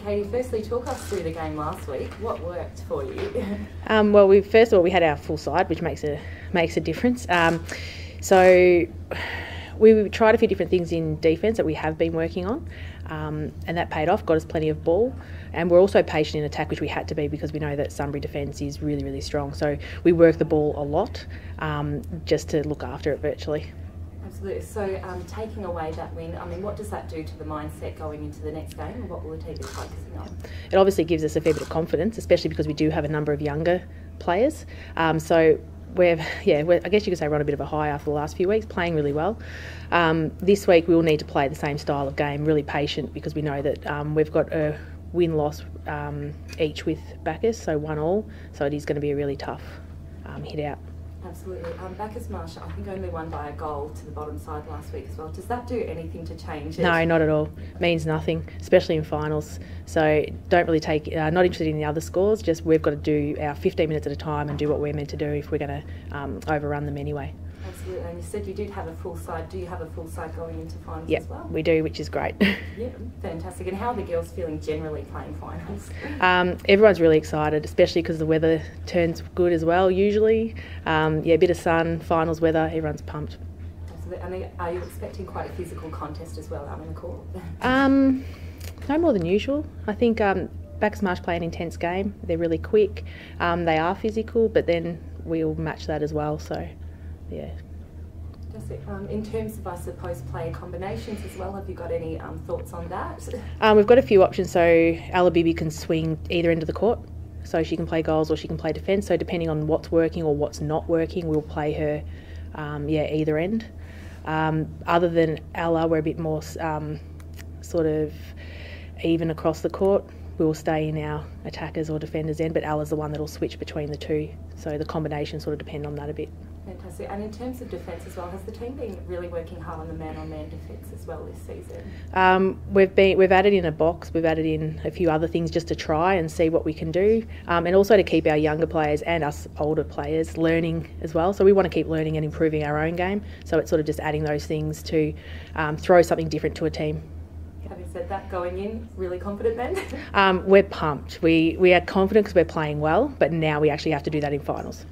Katie, firstly, talk us through the game last week. What worked for you? Well, first of all, we had our full side, which makes a difference. So we tried a few different things in defence that we have been working on, and that paid off, got us plenty of ball. And we're also patient in attack, which we had to be because we know that Sunbury defence is really, really strong. So we work the ball a lot just to look after it virtually. Absolutely. So taking away that win, I mean, what does that do to the mindset going into the next game, and what will the team be focusing on? It obviously gives us a fair bit of confidence, especially because we do have a number of younger players. So I guess you could say we're on a bit of a high after the last few weeks, playing really well. This week we will need to play the same style of game, really patient, because we know that we've got a win-loss each with Bacchus, so 1-1, so it is going to be a really tough hit out. Absolutely. Bacchus Marsh, I think, only won by a goal to the bottom side last week as well. Does that do anything to change it? No, not at all. Means nothing, especially in finals. So don't really not interested in the other scores, just we've got to do our 15 minutes at a time and do what we're meant to do if we're going to overrun them anyway. Absolutely. And you said you did have a full side. Do you have a full side going into finals as well? We do, which is great. Yeah, fantastic. And how are the girls feeling generally playing finals? Everyone's really excited, especially because the weather turns good as well, usually. A bit of sun, finals weather, everyone's pumped. Absolutely. And are you expecting quite a physical contest as well out on the court? No more than usual. I think Bacchus Marsh play an intense game. They're really quick. They are physical, but then we'll match that as well, so... yeah. In terms of, I suppose, player combinations as well, have you got any thoughts on that? We've got a few options. So Alabibi can swing either end of the court, so she can play goals or she can play defence. So depending on what's working or what's not working, we'll play her, either end. Other than Ella, we're a bit more sort of even across the court. We'll stay in our attackers or defenders end, but Ella's the one that'll switch between the two. So the combination sort of depend on that a bit. Fantastic. And in terms of defence as well, has the team been really working hard on the man-on-man defence as well this season? We've added in a box, we've added in a few other things just to try and see what we can do, and also to keep our younger players and us older players learning as well. So we want to keep learning and improving our own game. So it's sort of just adding those things to throw something different to a team. Having said that, going in, really confident then? We're pumped. We are confident because we're playing well, but now we actually have to do that in finals.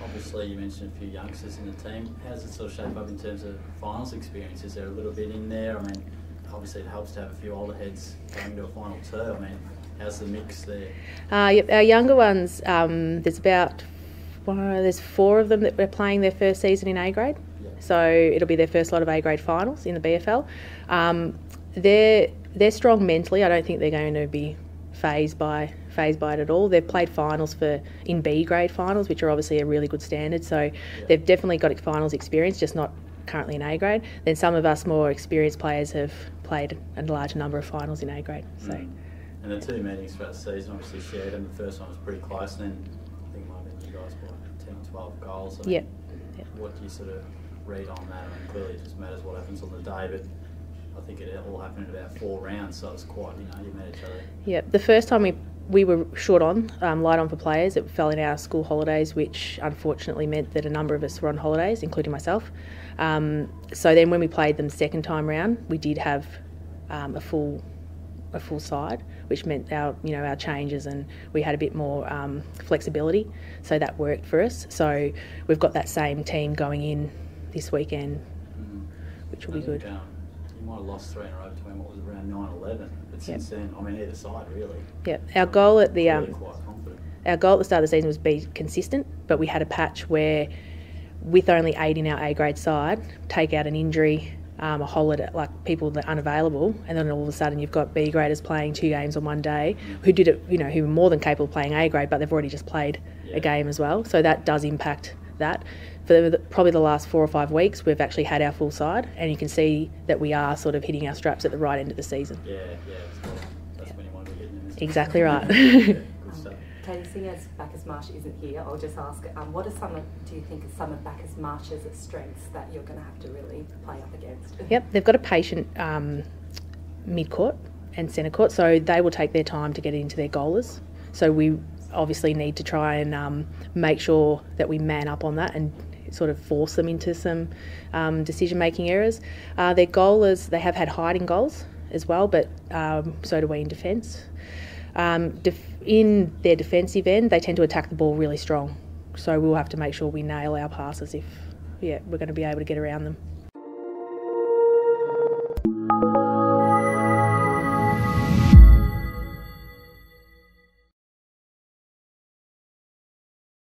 Obviously, you mentioned a few youngsters in the team. How does it sort of shape up in terms of finals experience? Is there a little bit in there? I mean, obviously it helps to have a few older heads going to a final too. I mean, how's the mix there? Our younger ones, there's 4 of them that are playing their first season in A grade. Yeah. So it'll be their first lot of A grade finals in the BFL. They're strong mentally. I don't think they're going to be phased by it at all. They've played finals in B grade finals, which are obviously a really good standard. So they've definitely got finals experience, just not currently in A grade. Then some of us more experienced players have played a large number of finals in A grade. So. And the 2 meetings throughout the season obviously shared them. The first one was pretty close, and then I think it might have been you guys by 10 or 12 goals. I mean, what do you sort of read on that? I mean, clearly it just matters what happens on the day, but I think it all happened in about 4 rounds, so it's quite, you met each other. Yeah, the first time we were short on, light on for players. It fell in our school holidays, which unfortunately meant that a number of us were on holidays, including myself. So then when we played them second time round, we did have a full side, which meant our changes, and we had a bit more flexibility. So that worked for us. So we've got that same team going in this weekend, which will be good. You might have lost 3 in a row between what was around 9-11, but since then, I mean, either side really. Yeah, our goal at the really quite confident. Our goal at the start of the season was be consistent, but we had a patch where, with only 8 in our A grade side, take out an injury, a holiday, like people that are unavailable, and then all of a sudden you've got B graders playing 2 games on one day, who did it, who were more than capable of playing A grade, but they've already just played a game as well. So that does impact that. For probably the last 4 or 5 weeks, we've actually had our full side, and you can see that we are sort of hitting our straps at the right end of the season. That's when you want to be hitting them. Exactly right. Katie, seeing as Bacchus Marsh isn't here, I'll just ask, what are do you think are some of Bacchus Marsh's strengths that you're going to have to really play up against? Yep, they've got a patient mid-court and centre court, so they will take their time to get into their goalers. So we obviously need to try and make sure that we man up on that and sort of force them into some decision-making errors. Their goalers, they have had hiding goals as well, but so do we in defence. In their defensive end, they tend to attack the ball really strong. So we'll have to make sure we nail our passes if we're going to be able to get around them.